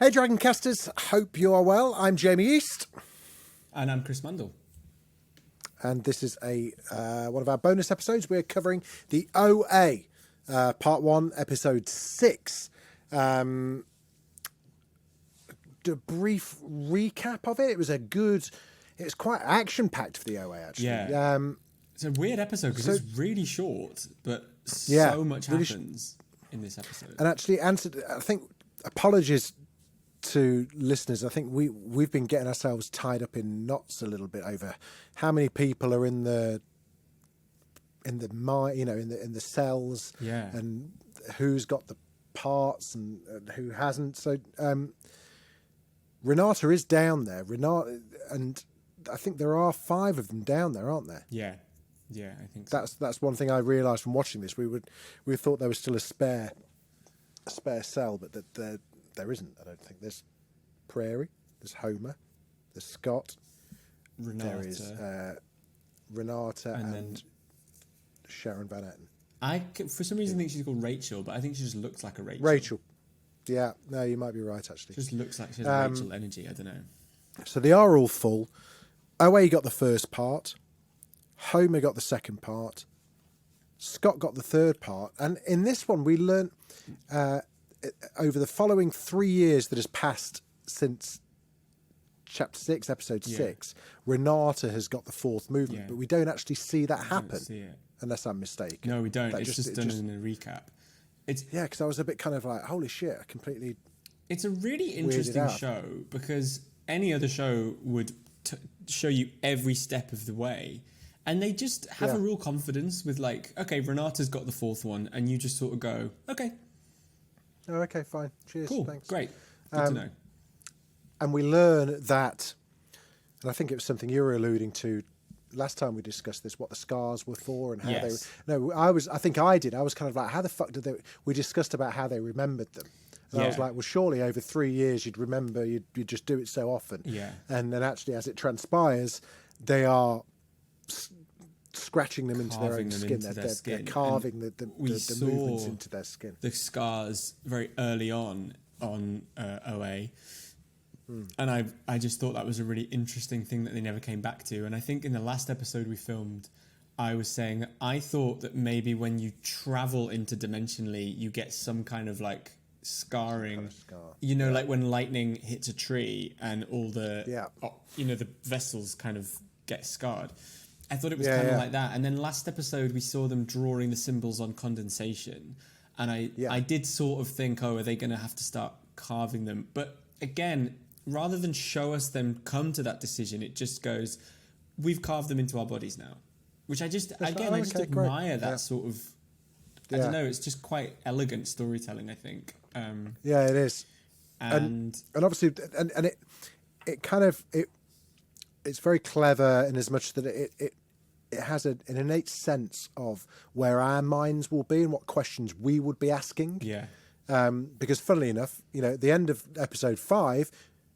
Hey Dragoncasters, hope you are well. I'm Jamie East. And I'm Chris Mandle. And this is a one of our bonus episodes. We're covering the OA, Part 1, Episode 6. A brief recap of it. It was quite action-packed for the OA, actually. Yeah. It's a weird episode because it's really short, but so much happens in this episode. And actually, I think, apologies to listeners, I think we've been getting ourselves tied up in knots a little bit over how many people are in the cells, and who's got the parts and who hasn't. So Renata is down there. And I think there are 5 of them down there, aren't there? Yeah, I think so. That's one thing I realised from watching this. We thought there was still a spare cell, but that there isn't. I don't think. There's Prairie, there's Homer, there's Scott, Renata. there is Renata and Sharon Van Etten. For some reason, think she's called Rachel, but I think she just looks like a Rachel. Rachel. Yeah, no, you might be right, actually. She just looks like she has Rachel energy. I don't know. So they are all full. OA got the first part. Homer got the second part. Scott got the third part. And in this one, we learnt over the following 3 years that has passed since Chapter 6, Episode 6, Renata has got the fourth movement, but we don't actually see that happen, unless I'm mistaken. No, we don't. It's just done in a recap. Because I was a bit kind of like, holy shit, I completely... It's a really interesting show because any other show would show you every step of the way. And they just have a real confidence with like, okay, Renata's got the fourth one, and you just sort of go, okay. Oh, okay, fine. Cheers, cool, thanks. Great, good to know. And we learn that, and I think it was something you were alluding to last time we discussed this, what the scars were for and how they... No, I think I did. I was kind of like, how the fuck did they... We discussed about how they remembered them. And I was like, well, surely over 3 years you'd remember, you'd just do it so often. Yeah. And then actually, as it transpires, they are scratching them into their own skin. They're carving the movements into their skin. The scars very early on OA. And I just thought that was a really interesting thing that they never came back to. And I think in the last episode we filmed, I was saying I thought that maybe when you travel interdimensionally, you get some kind of like scarring. You know, like when lightning hits a tree and all the the vessels kind of get scarred. I thought it was kind of like that. And then last episode we saw them drawing the symbols on condensation. And I did sort of think, are they going to have to start carving them? But again, rather than show us them come to that decision, it just goes, we've carved them into our bodies now. Which I just admire that sort of, I don't know, it's just quite elegant storytelling, I think. It is. And obviously, and it kind of, it's very clever in as much that it has an innate sense of where our minds will be and what questions we would be asking. Yeah. Because funnily enough, at the end of episode 5,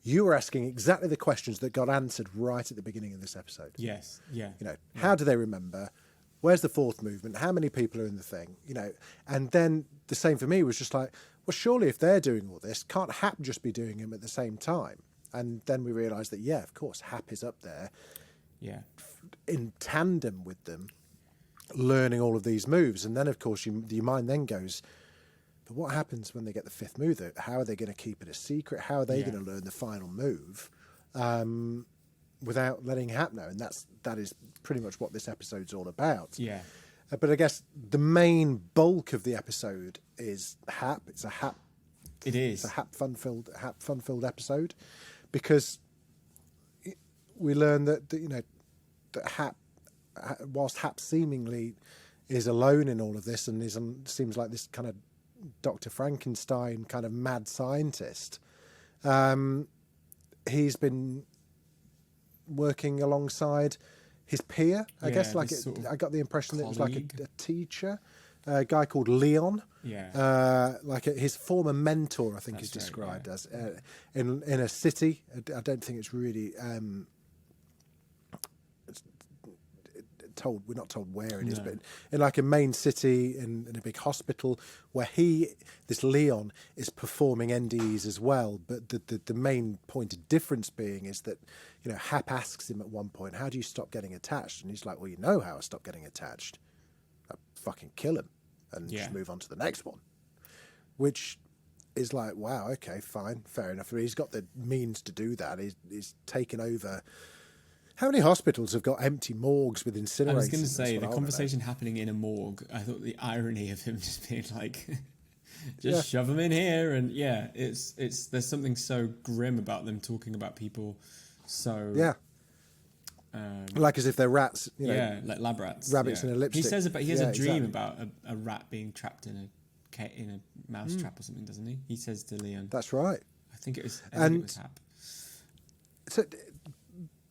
you were asking exactly the questions that got answered right at the beginning of this episode. Yes. Yeah. How do they remember? Where's the fourth movement? How many people are in the thing? And then the same for me was just like, well, surely if they're doing all this, can't Hap just be doing them at the same time? And then we realised that, of course, Hap is up there in tandem with them, learning all of these moves. And then, of course, your mind then goes, but what happens when they get the fifth move? How are they going to keep it a secret? How are they going to learn the final move without letting Hap know? And that is pretty much what this episode's all about. Yeah. But I guess the main bulk of the episode is Hap. It's a Hap. It is. It's a Hap fun-filled episode, because we learn that that Hap, whilst Hap seemingly is alone in all of this and seems like this kind of Dr. Frankenstein kind of mad scientist, he's been working alongside his peer, I guess. Like I got the impression that it was like a teacher, a guy called Leon. Yeah. Like his former mentor, I think is described as in a city. I don't think it's really told. We're not told where it is, No. but in like a main city, in a big hospital, where this Leon, is performing NDEs as well. But the main point of difference being is that, Hap asks him at one point, "How do you stop getting attached?" And he's like, "Well, you know how I stop getting attached. I fucking kill him and just move on to the next one," which is like, wow, okay, fine, fair enough. He's got the means to do that. He's taken over. How many hospitals have got empty morgues with incinerators? I was going to say, the conversation happening in a morgue, I thought the irony of him just being like, just shove them in here. And it's there's something so grim about them talking about people so... Yeah. Like as if they're rats, like lab rats. Rabbits in a lipstick. He has a dream about a rat being trapped in a mouse trap or something, doesn't he? He says to Leon. That's right. I think it was Hap. So,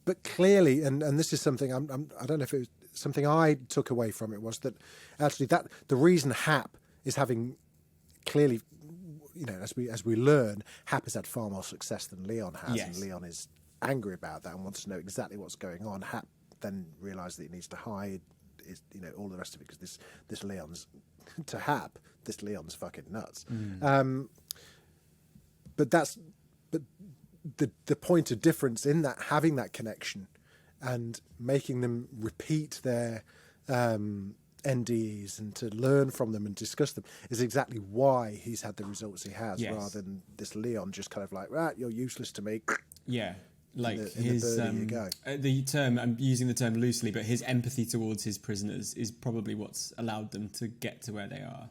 but clearly, and this is something I don't know if it was something I took away from it, was that actually that the reason Hap is having clearly, as we learn, Hap has had far more success than Leon has, and Leon is angry about that and wants to know exactly what's going on. Hap then realises that he needs to hide, all the rest of it, because this Leon's to Hap. This Leon's fucking nuts. But the point of difference in that, having that connection and making them repeat their NDEs and to learn from them and discuss them, is exactly why he's had the results he has, rather than this Leon just kind of like, right, you're useless to me. Yeah. Like the term, I'm using the term loosely, but his empathy towards his prisoners is probably what's allowed them to get to where they are.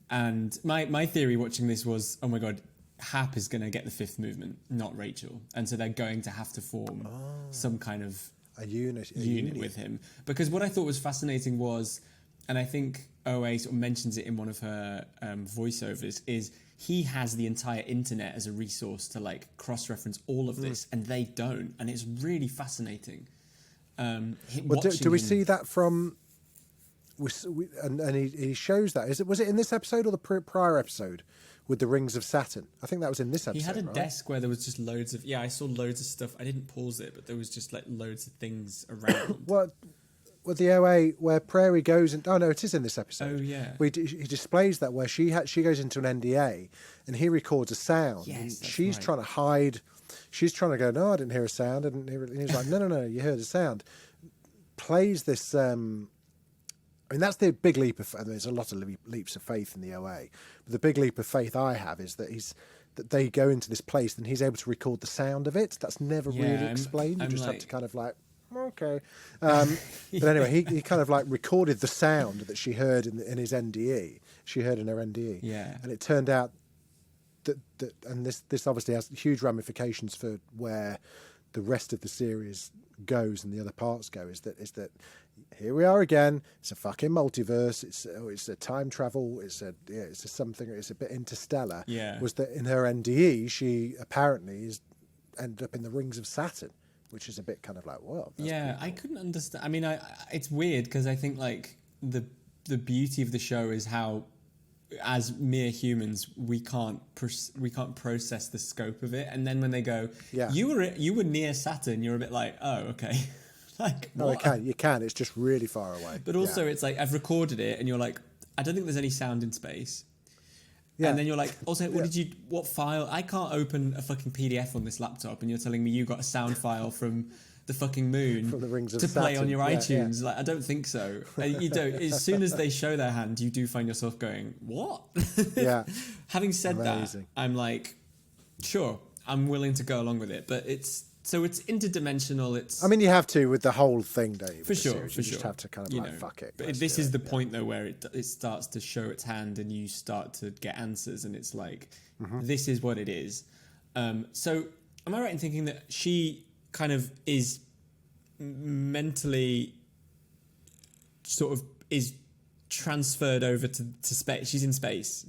And my theory watching this was, oh my God, Hap is going to get the fifth movement, not Rachel. And so they're going to have to form some kind of a unit with him. Because what I thought was fascinating was, and I think OA sort of mentions it in one of her voiceovers, is he has the entire internet as a resource to like cross-reference all of this, and they don't. And it's really fascinating. Do we see that from... And he shows that. Was it in this episode or the prior episode with the rings of Saturn? I think that was in this episode. He had a desk where there was just loads of... Yeah, I saw loads of stuff. I didn't pause it, but there was just like loads of things around. With the OA where Prairie goes and... Oh, no, it is in this episode. Oh, yeah. He displays that where she goes into an NDA and he records a sound. Yes, and she's trying to hide. She's trying to go, no, I didn't hear a sound. And he's like, no, you heard a sound. Plays this... I mean, that's the big leap of... And there's a lot of leaps of faith in the OA. But the big leap of faith I have is that that they go into this place and he's able to record the sound of it. That's never really explained. You just have to kind of like... Okay. But anyway, he kind of like recorded the sound that she heard in his NDE. She heard in her NDE. Yeah. And it turned out that and this obviously has huge ramifications for where the rest of the series goes and the other parts go, is that here we are again. It's a fucking multiverse. It's a time travel. It's a something. It's a bit interstellar. Yeah. Was that in her NDE she apparently ended up in the rings of Saturn, which is a bit kind of like, whoa. Yeah, I couldn't understand. I mean, it's weird because I think like the beauty of the show is how, as mere humans, we can't process the scope of it. And then when they go, you were near Saturn, you're a bit like, oh, okay. Like, no, you can. It's just really far away. But also, it's like I've recorded it, and you're like, I don't think there's any sound in space. Yeah. And then you're like, also, what file? I can't open a fucking PDF on this laptop, and you're telling me you got a sound file from the fucking moon from the rings of to Saturn. Play on your iTunes. Like, I don't think so. You don't. As soon as they show their hand, you do find yourself going, what? Yeah. Having said that, I'm like, sure, I'm willing to go along with it, but it's interdimensional. I mean, you have to with the whole thing, Dave. For sure. You just have to kind of fuck it. But this is the point, though, where it starts to show its hand and you start to get answers, and it's like, this is what it is. So am I right in thinking that she kind of is mentally sort of is transferred over to space? She's in space.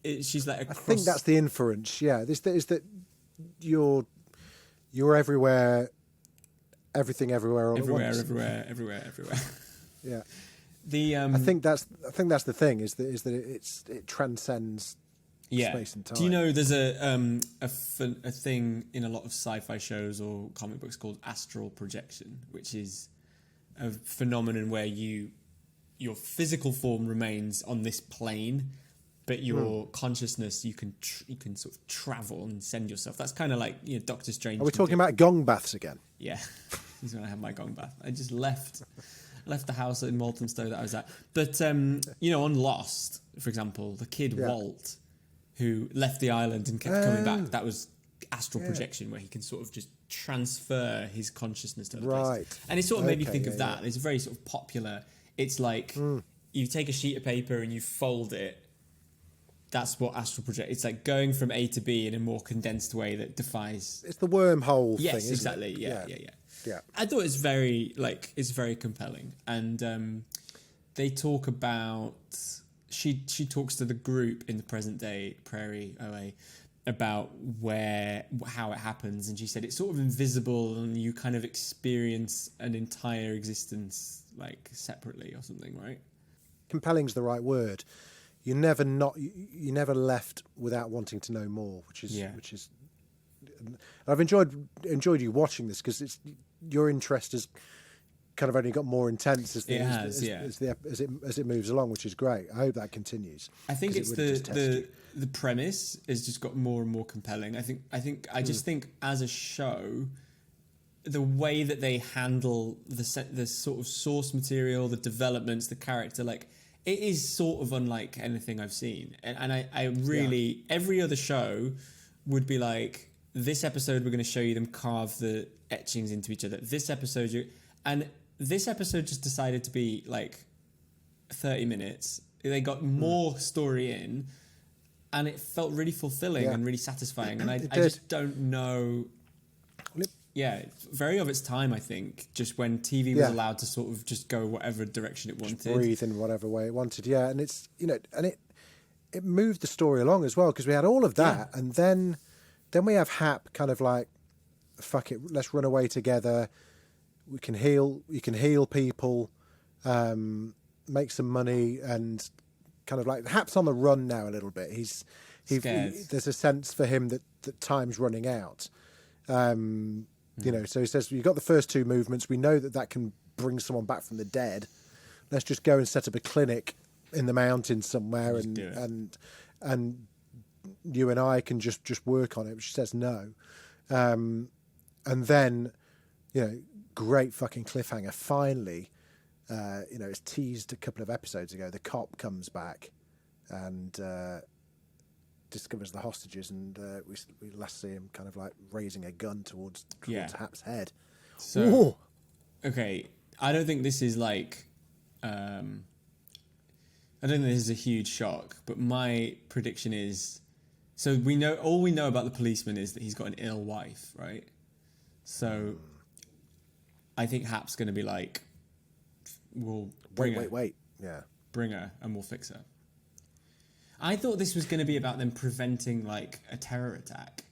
She's like across... I think that's the inference, yeah. This is that you're everywhere, everything everywhere all at once. Everywhere. Yeah. The I think that's the thing is that it transcends space and time. Do you know there's a thing in a lot of sci-fi shows or comic books called astral projection, which is a phenomenon where your physical form remains on this plane, but your consciousness you can sort of travel and send yourself. That's kind of like Doctor Strange. Are we talking about gong baths again? Yeah, this is when I have my gong bath. I just left the house in Walthamstow that I was at. But on Lost, for example, the kid Walt, who left the island and kept coming back, that was astral projection, where he can sort of just transfer his consciousness to other places. And it sort of made me think of that. It's very sort of popular. It's like you take a sheet of paper and you fold it. That's what astral project. It's like going from A to B in a more condensed way that defies. It's the wormhole thing. Yes, isn't exactly. It? Yeah. I thought it's very compelling, and they talk about. She talks to the group in the present day Prairie OA about how it happens, and she said it's sort of invisible and you kind of experience an entire existence like separately or something, right? Compelling's the right word. You never left without wanting to know more, which is I've enjoyed you watching this because your interest has kind of only got more intense as it moves along, which is great. I hope that continues. I think it's the premise has just got more and more compelling. I just think as a show, the way that they handle the sort of source material, the developments, the character, like it is sort of unlike anything I've seen. And I really every other show would be like, this episode we're going to show you them carve the etchings into each other. This episode this episode just decided to be like 30 minutes. They got more story in, and it felt really fulfilling and really satisfying. And I just don't know. Yeah, it's very of its time, I think, just when TV was allowed to sort of just go whatever direction it wanted. Just breathe in whatever way it wanted, and it's, and it moved the story along as well, because we had all of that, and then we have Hap kind of like, fuck it, let's run away together. You can heal people, make some money, and kind of like Hap's on the run now a little bit. There's a sense for him that time's running out. So he says, you've got the first two movements. We know that can bring someone back from the dead. Let's just go and set up a clinic in the mountains somewhere, and you and I can just work on it. But she says no, and then great fucking cliffhanger. Finally, it's teased a couple of episodes ago. The cop comes back and discovers the hostages, and we last see him kind of like raising a gun towards Hap's head. So, okay, I don't think this is like, I don't think this is a huge shock, but my prediction is, so we know about the policeman is that he's got an ill wife, right? So, I think Hap's going to be like, we'll bring her. Bring her and we'll fix her. I thought this was going to be about them preventing like a terror attack,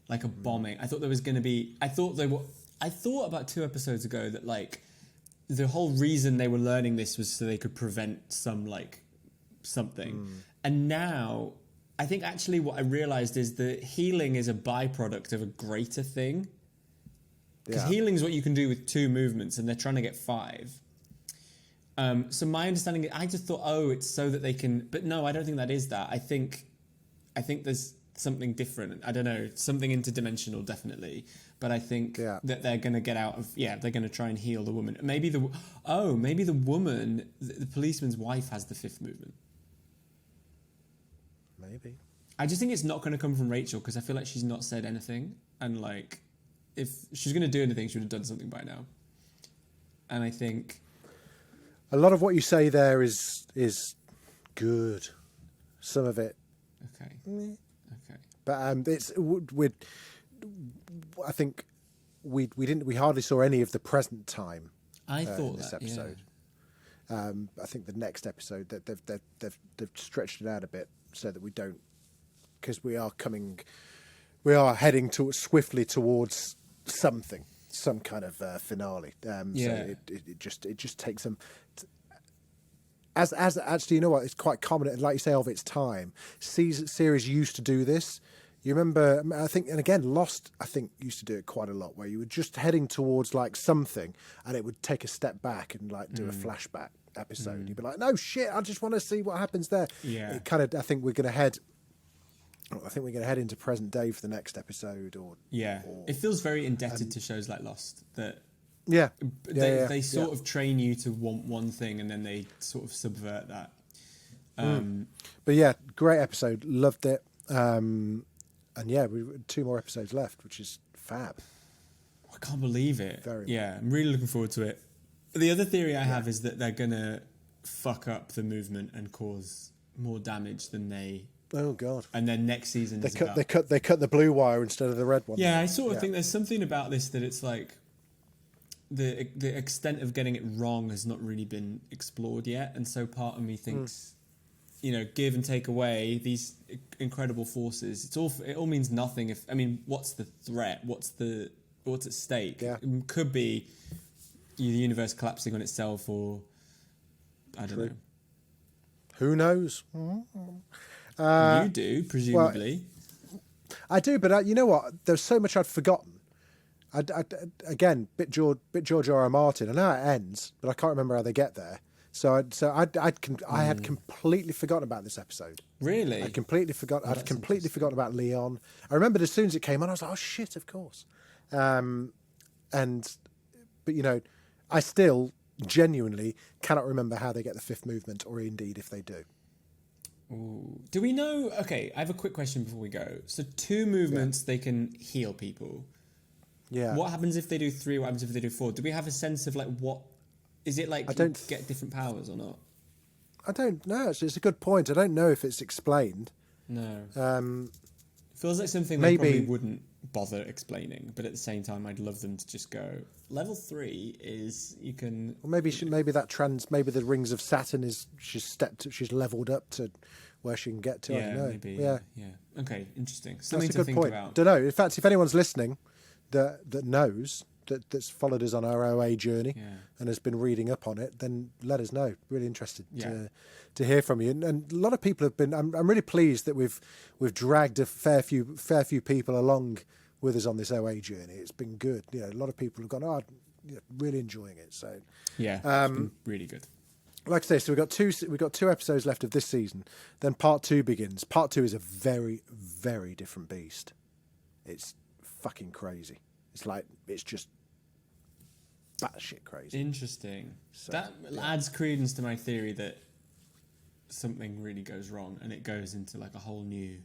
like a bombing. I thought there was going to be. I thought about 2 episodes ago that like the whole reason they were learning this was so they could prevent something. And now I think actually what I realized is that healing is a byproduct of a greater thing. Because healing is what you can do with 2 movements, and they're trying to get 5. So my understanding, I just thought, it's so that they can. But no, I don't think that is that. I think there's something different. I don't know, something interdimensional, definitely. But I think that they're going to get out of. Yeah, they're going to try and heal the woman. Maybe the woman, the policeman's wife, has the 5th movement. Maybe. I just think it's not going to come from Rachel, because I feel like she's not said anything, and like, if she's going to do anything, she would have done something by now. And I think a lot of what you say there is good. Some of it, okay. But I think we hardly saw any of the present time. I thought in this that episode. Yeah. I think the next episode that they've stretched it out a bit so that we don't, because we are heading swiftly towards something, some kind of finale. So it just takes them. As actually, you know what? It's quite common, like you say, of its time. Series used to do this. You remember, I think, and again, Lost, I think, used to do it quite a lot, where you were just heading towards like something, and it would take a step back and like do a flashback episode. You'd be like, no shit, I just want to see what happens there. Yeah. It kind of, I think we're going to head into present day for the next episode, or it feels very indebted to shows like Lost that. Yeah, they sort of train you to want one thing, and then they sort of subvert that. But yeah, great episode, loved it. And yeah, we 2 more episodes left, which is fab. I can't believe it. I'm really looking forward to it. The other theory I have is that they're gonna fuck up the movement and cause more damage than they. Oh God! And then next season they cut the blue wire instead of the red one. Yeah, I sort of think there's something about this that it's like the extent of getting it wrong has not really been explored yet, and so part of me thinks. Give and take away these incredible forces. It all means nothing. What's the threat? What's at stake? Yeah. It could be the universe collapsing on itself, or I don't know. Who knows? You do, presumably. Well, I do, but you know what? There's so much I'd forgotten. Again, bit George R. R. Martin. I know how it ends, but I can't remember how they get there. So I had completely forgotten about this episode. Really? I'd completely forgotten about Leon. I remembered as soon as it came on, I was like, oh shit, of course. But I still genuinely cannot remember how they get the 5th movement, or indeed if they do. Ooh. Do we know? Okay, I have a quick question before we go. So 2 movements, they can heal people. Yeah. What happens if they do 3? What happens if they do 4? Do we have a sense of like what? Is it like you get different powers or not? I don't know. It's a good point. I don't know if it's explained. No. Feels like something they probably wouldn't bother explaining, but at the same time, I'd love them to just go, level 3 is you can... Or maybe maybe the rings of Saturn she's leveled up to where she can get to. I don't know. Maybe. Yeah. Okay, interesting. Something That's a to good think point. about. Don't know. In fact, if anyone's listening that knows... That's followed us on our OA journey and has been reading up on it, then let us know. Really interested to hear from you. And a lot of people have been. I'm really pleased that we've dragged a fair few people along with us on this OA journey. It's been good. A lot of people have gone, really enjoying it. So it's been really good. Like I say, so we've got 2 episodes left of this season. Then part 2 begins. Part 2 is a very, very different beast. It's fucking crazy. It's just batshit crazy. Interesting. So, that adds credence to my theory that something really goes wrong and it goes into like a whole new...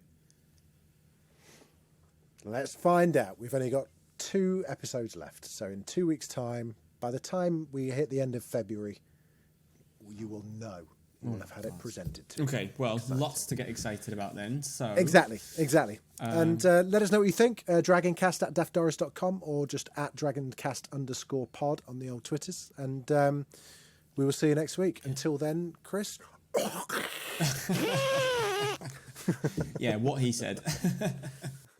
Let's find out. We've only got 2 episodes left. So in 2 weeks' time, by the time we hit the end of February, you will know. We'll have had it presented to you. Okay, well, lots to get excited about then. So Exactly. And let us know what you think. Dragoncast at daftdoris.com or just at dragoncast_pod on the old Twitters. And we will see you next week. Until then, Chris. Yeah, what he said.